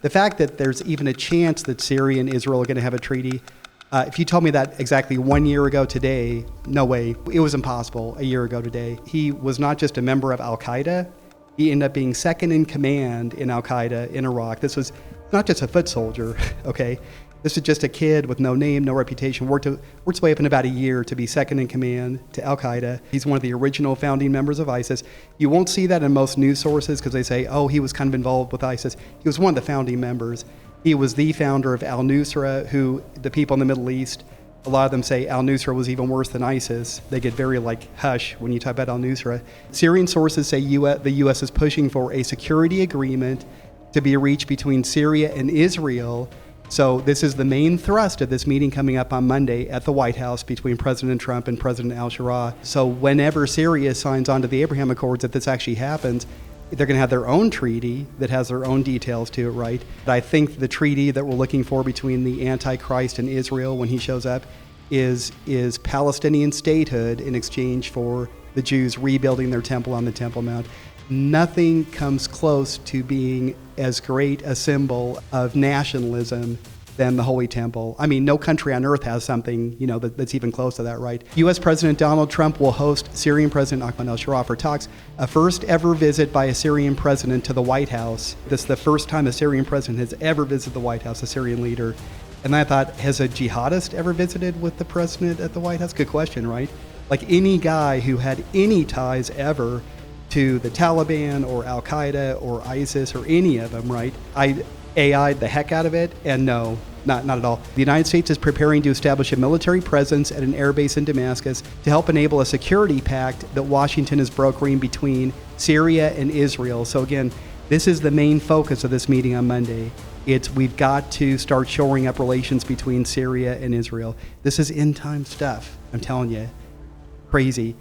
The fact that there's even a chance that Syria and Israel are going to have a treaty, if you told me that exactly 1 year ago today, no way. It was impossible a year ago today. He was not just a member of al-Qaeda, he ended up being second in command in al-Qaeda in Iraq. This was not just a foot soldier, okay? This is just a kid with no name, no reputation, worked his way up in about a year to be second in command to al-Qaeda. He's one of the original founding members of ISIS. You won't see that in most news sources because they say, oh, he was kind of involved with ISIS. He was one of the founding members. He was the founder of al-Nusra, who the people in the Middle East, a lot of them say al-Nusra was even worse than ISIS. They get very hush when you talk about al-Nusra. Syrian sources say the U.S. is pushing for a security agreement to be reached between Syria and Israel. So this is the main thrust of this meeting coming up on Monday at the White House between President Trump and President Al-Sharaa. So whenever Syria signs on to the Abraham Accords, if this actually happens, they're going to have their own treaty that has their own details to it, right? But I think the treaty that we're looking for between the Antichrist and Israel when he shows up is Palestinian statehood in exchange for the Jews rebuilding their temple on the Temple Mount. Nothing comes close to being as great a symbol of nationalism than the Holy Temple. I mean, no country on earth has something, that's even close to that, right? U.S. President Donald Trump will host Syrian President Ahmad al-Sharaa for talks, a first ever visit by a Syrian president to the White House. This is the first time a Syrian president has ever visited the White House, a Syrian leader. And I thought, has a jihadist ever visited with the president at the White House? Good question, right? Like any guy who had any ties ever to the Taliban or al-Qaeda or ISIS or any of them, right? I AI'd the heck out of it, and no, not at all. The United States is preparing to establish a military presence at an airbase in Damascus to help enable a security pact that Washington is brokering between Syria and Israel. So again, this is the main focus of this meeting on Monday. We've got to start shoring up relations between Syria and Israel. This is end time stuff, I'm telling you. Crazy.